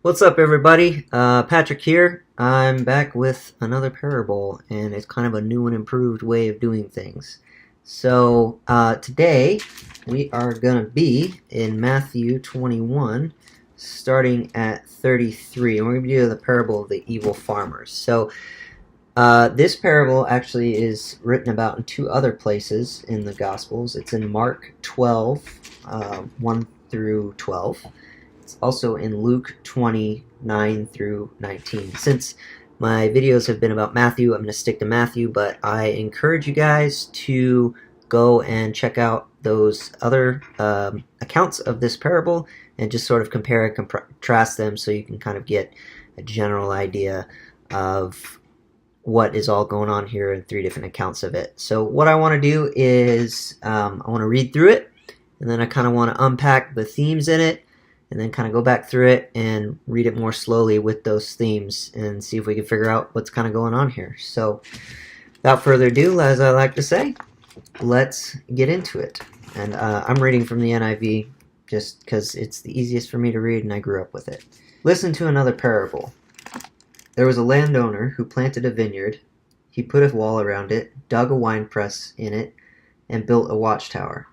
What's up, everybody? Patrick here. I'm back with another parable, and it's kind of a new and improved way of doing things. So, today we are going to be in Matthew 21, starting at 33, and we're going to do the parable of the evil farmers. So, this parable actually is written about in two other places in the Gospels. It's in Mark 12, 1 through 12. It's also in Luke 29 through 19. Since my videos have been about Matthew, I'm going to stick to Matthew, but I encourage you guys to go and check out those other accounts of this parable and just sort of compare and contrast them so you can kind of get a general idea of what is all going on here in three different accounts of it. So what I want to do is I want to read through it, and then I kind of want to unpack the themes in it, and then kind of go back through it and read it more slowly with those themes and see if we can figure out what's kind of going on here. So without further ado, as I like to say, let's get into it. And I'm reading from the NIV just because it's the easiest for me to read and I grew up with it. Listen to another parable. There was a landowner who planted a vineyard. He put a wall around it, dug a winepress in it, and built a watchtower.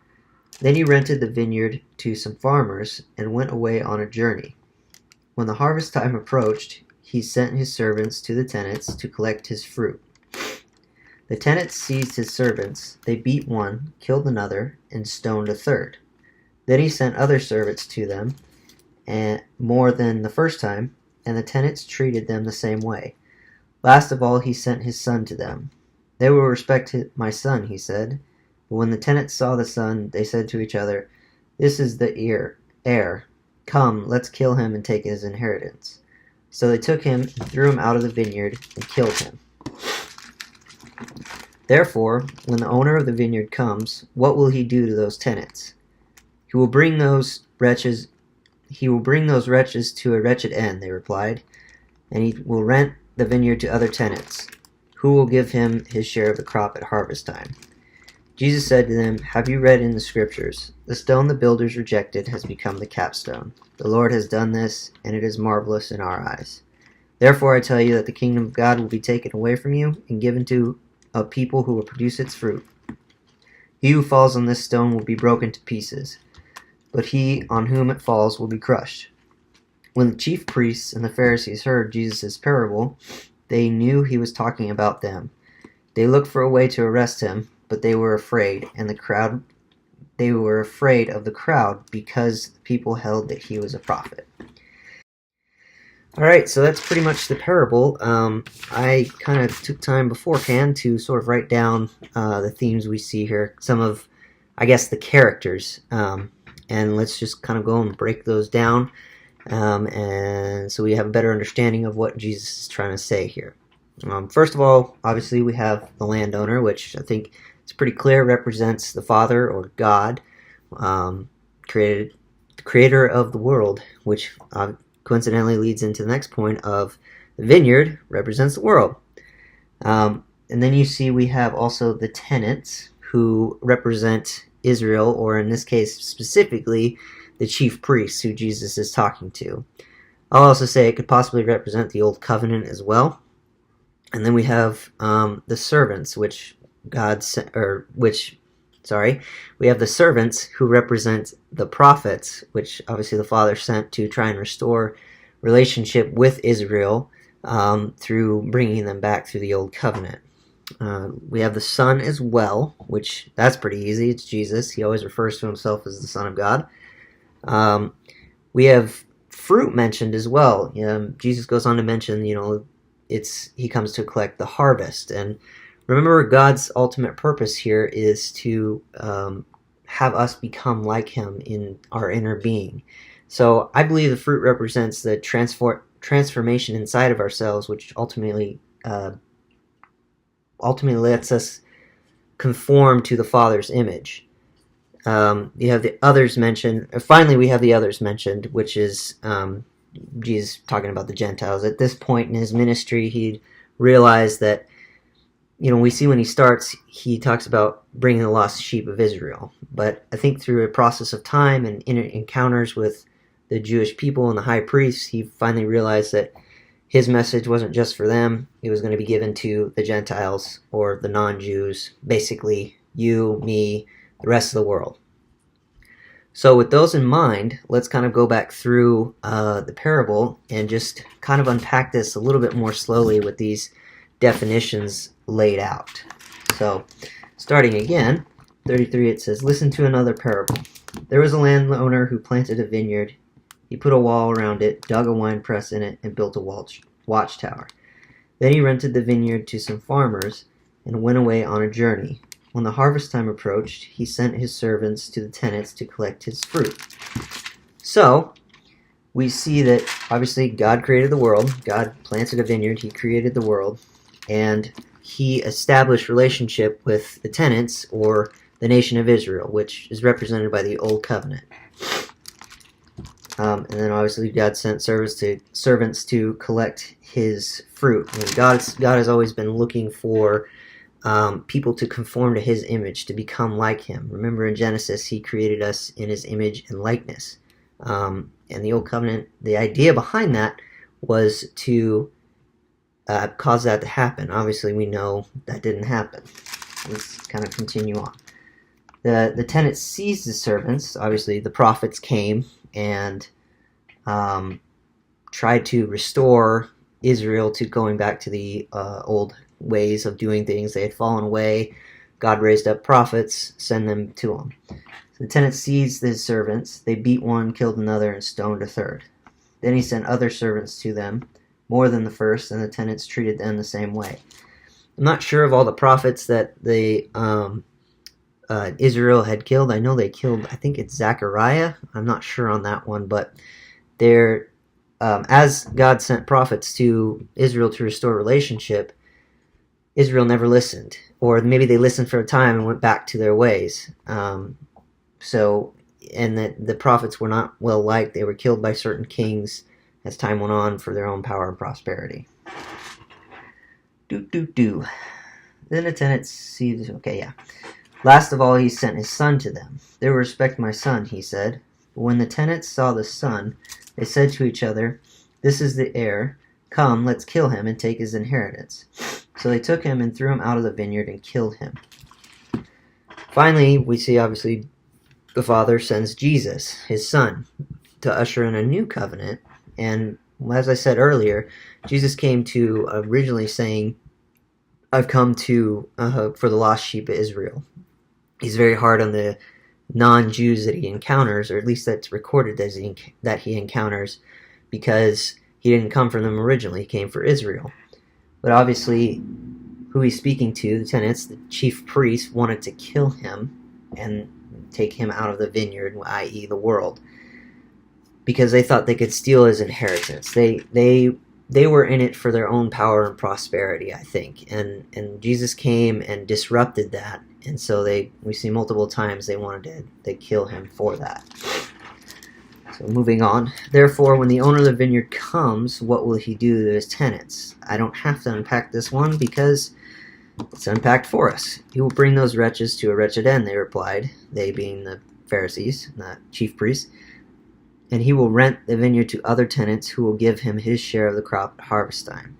Then he rented the vineyard to some farmers and went away on a journey. When the harvest time approached, he sent his servants to the tenants to collect his fruit. The tenants seized his servants. They beat one, killed another, and stoned a third. Then he sent other servants to them, and more than the first time, and the tenants treated them the same way. Last of all, he sent his son to them. They will respect my son, he said. But when the tenants saw the son, they said to each other, "This is the heir. Come, let's kill him and take his inheritance." So they took him and threw him out of the vineyard and killed him. Therefore, when the owner of the vineyard comes, what will he do to those tenants? He will bring those wretches to a wretched end, they replied, and he will rent the vineyard to other tenants, who will give him his share of the crop at harvest time. Jesus said to them, "Have you read in the Scriptures, the stone the builders rejected has become the capstone. The Lord has done this, and it is marvelous in our eyes. Therefore I tell you that the kingdom of God will be taken away from you and given to a people who will produce its fruit. He who falls on this stone will be broken to pieces, but he on whom it falls will be crushed." When the chief priests and the Pharisees heard Jesus' parable, they knew he was talking about them. They looked for a way to arrest him, but they were afraid, and they were afraid of the crowd because people held that he was a prophet. Alright, so that's pretty much the parable. I kind of took time beforehand to sort of write down the themes we see here, some of, I guess, the characters, and let's just kind of go and break those down, and so we have a better understanding of what Jesus is trying to say here. First of all, obviously we have the landowner, which I think it's pretty clear represents the Father or God, the creator of the world, which coincidentally leads into the next point of the vineyard represents the world. And then you see we have also the tenants who represent Israel, or in this case specifically the chief priests who Jesus is talking to. I'll also say it could possibly represent the old covenant as well. And then we have the servants, we have the servants who represent the prophets, which obviously the Father sent to try and restore relationship with Israel through bringing them back through the old covenant. We have the Son as well, which that's pretty easy. It's Jesus. He always refers to himself as the Son of God. We have fruit mentioned as well. Jesus goes on to mention, he comes to collect the harvest. And remember, God's ultimate purpose here is to have us become like him in our inner being. So I believe the fruit represents the transformation inside of ourselves, which ultimately lets us conform to the Father's image. You have the others mentioned. Finally, we have the others mentioned, which is Jesus talking about the Gentiles. At this point in his ministry, he'd realized that, we see when he starts, he talks about bringing the lost sheep of Israel. But I think through a process of time and encounters with the Jewish people and the high priests, he finally realized that his message wasn't just for them. It was going to be given to the Gentiles, or the non-Jews, basically you, me, the rest of the world. So with those in mind, let's kind of go back through the parable and just kind of unpack this a little bit more slowly with these definitions laid out. So starting again, 33, it says, "Listen to another parable. There was a landowner who planted a vineyard. He put a wall around it, dug a wine press in it, and built a watchtower. Then he rented the vineyard to some farmers and went away on a journey. When the harvest time approached, he sent his servants to the tenants to collect his fruit." So, we see that obviously God created the world. God planted a vineyard. He created the world. And he established relationship with the tenants, or the nation of Israel, which is represented by the Old Covenant. And then obviously God sent servants to collect his fruit. And God has always been looking for people to conform to his image, to become like him. Remember in Genesis, he created us in his image and likeness. And the Old Covenant, the idea behind that was to cause that to happen. Obviously, we know that didn't happen. Let's kind of continue on. The tenants seized the servants. Obviously, the prophets came and tried to restore Israel to going back to the old ways of doing things. They had fallen away. God raised up prophets, send them to them. So the tenants seized his servants. They beat one, killed another, and stoned a third. Then he sent other servants to them, more than the first, and the tenants treated them the same way. I'm not sure of all the prophets that Israel had killed. I know they killed, I think it's Zechariah. I'm not sure on that one, but as God sent prophets to Israel to restore relationship, Israel never listened, or maybe they listened for a time and went back to their ways. And that the prophets were not well liked. They were killed by certain kings as time went on for their own power and prosperity. Then the tenants seized. Okay, yeah. Last of all, he sent his son to them. "They will respect my son," he said. But when the tenants saw the son, they said to each other, "This is the heir. Come, let's kill him and take his inheritance." So they took him and threw him out of the vineyard and killed him. Finally, we see obviously the Father sends Jesus, his son, to usher in a new covenant. And as I said earlier, Jesus came to originally saying, "I've come to for the lost sheep of Israel." He's very hard on the non-Jews that he encounters, or at least that's recorded as that he encounters, because he didn't come for them originally. He came for Israel. But obviously, who he's speaking to, the tenants, the chief priests, wanted to kill him and take him out of the vineyard, i.e. the world, because they thought they could steal his inheritance. They were in it for their own power and prosperity, I think. And Jesus came and disrupted that. And so we see multiple times they wanted to kill him for that. So moving on. "Therefore, when the owner of the vineyard comes, what will he do to his tenants?" I don't have to unpack this one because it's unpacked for us. "He will bring those wretches to a wretched end," they replied, they being the Pharisees, the chief priests. "And he will rent the vineyard to other tenants who will give him his share of the crop at harvest time."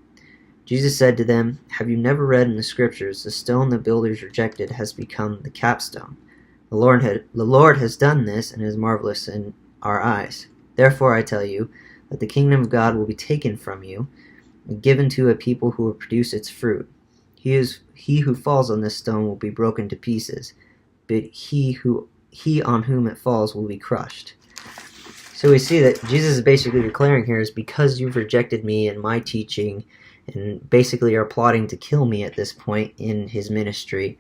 Jesus said to them, "Have you never read in the scriptures, the stone the builders rejected has become the capstone? The Lord has done this, and is marvelous in our eyes. Therefore I tell you that the kingdom of God will be taken from you and given to a people who will produce its fruit. He who falls on this stone will be broken to pieces, but he on whom it falls will be crushed." So we see that Jesus is basically declaring here is because you've rejected me and my teaching, and basically are plotting to kill me at this point in his ministry,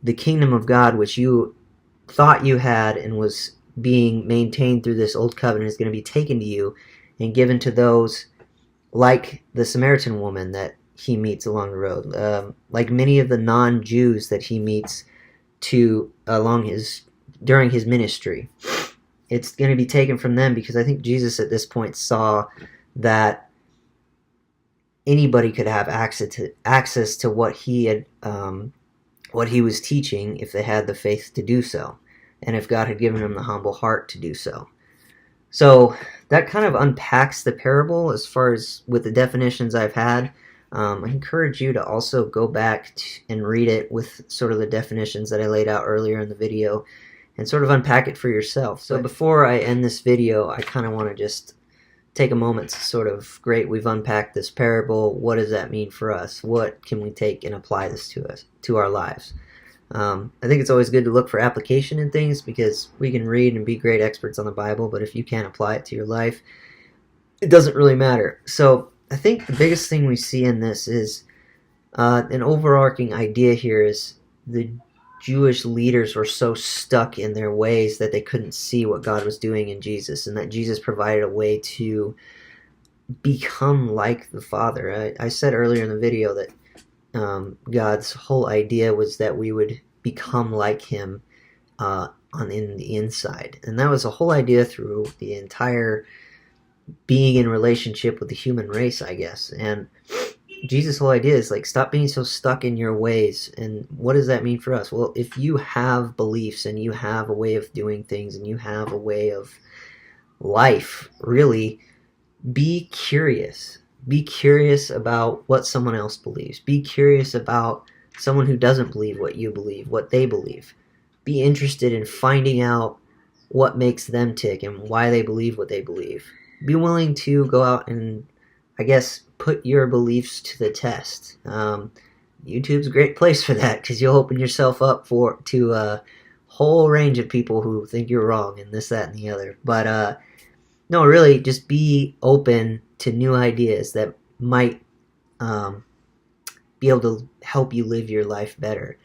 the kingdom of God, which you thought you had and was being maintained through this old covenant, is going to be taken to you and given to those like the Samaritan woman that he meets along the road, like many of the non-Jews that he meets during his ministry. It's going to be taken from them, because I think Jesus at this point saw that anybody could have access to what he had, what he was teaching, if they had the faith to do so, and if God had given him the humble heart to do so. So that kind of unpacks the parable as far as with the definitions I've had. I encourage you to also go back and read it with sort of the definitions that I laid out earlier in the video and sort of unpack it for yourself. So before I end this video, I kind of want to just take a moment to sort of, great, we've unpacked this parable. What does that mean for us? What can we take and apply this to our lives? I think it's always good to look for application in things, because we can read and be great experts on the Bible, but if you can't apply it to your life, it doesn't really matter. So I think the biggest thing we see in this is an overarching idea here is the Jewish leaders were so stuck in their ways that they couldn't see what God was doing in Jesus, and that Jesus provided a way to become like the Father. I said earlier in the video that God's whole idea was that we would become like Him in the inside, and that was the whole idea through the entire being in relationship with the human race, I guess. And Jesus' whole idea is like, stop being so stuck in your ways. And what does that mean for us? Well, if you have beliefs and you have a way of doing things and you have a way of life, really be curious. Be curious about what someone else believes. Be curious about someone who doesn't believe what you believe, what they believe. Be interested in finding out what makes them tick and why they believe what they believe. Be willing to go out and, I guess, put your beliefs to the test. YouTube's a great place for that, because you'll open yourself up to a whole range of people who think you're wrong and this, that, and the other. But no, really, just be open to new ideas that might be able to help you live your life better.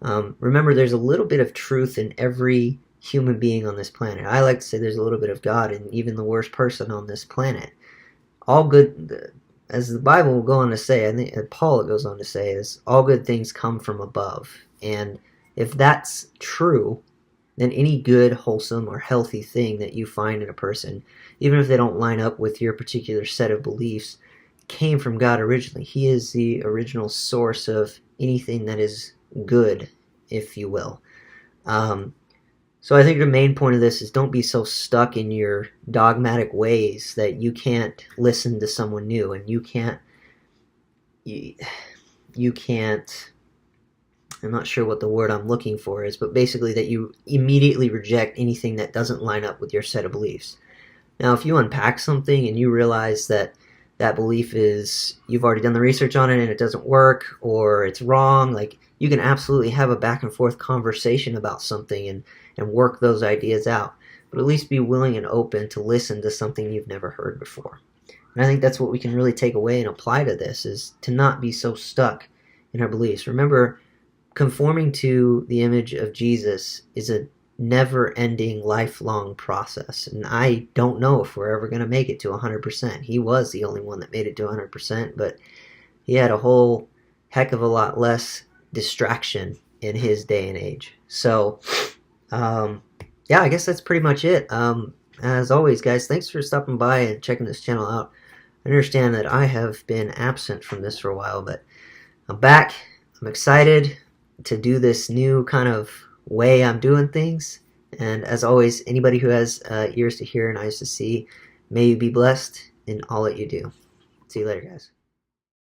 Remember, there's a little bit of truth in every human being on this planet. I like to say there's a little bit of God in even the worst person on this planet. All good, as the Bible will go on to say, I think Paul goes on to say, is all good things come from above. And if that's true, then any good, wholesome, or healthy thing that you find in a person, even if they don't line up with your particular set of beliefs, came from God originally. He is the original source of anything that is good, if you will. So I think the main point of this is, don't be so stuck in your dogmatic ways that you can't listen to someone new, and you can't, I'm not sure what the word I'm looking for is, but basically that you immediately reject anything that doesn't line up with your set of beliefs. Now, if you unpack something and you realize that that belief is, you've already done the research on it and it doesn't work, or it's wrong, like, you can absolutely have a back and forth conversation about something and work those ideas out. But at least be willing and open to listen to something you've never heard before. And I think that's what we can really take away and apply to this, is to not be so stuck in our beliefs. Remember, conforming to the image of Jesus is a never-ending, lifelong process. And I don't know if we're ever going to make it to 100%. He was the only one that made it to 100%, but he had a whole heck of a lot less distraction in his day and age. So, yeah, I guess that's pretty much it. As always, guys, thanks for stopping by and checking this channel out. I understand that I have been absent from this for a while, but I'm back. I'm excited to do this new kind of way I'm doing things. And as always, anybody who has ears to hear and eyes to see, may you be blessed in all that you do. See you later, guys.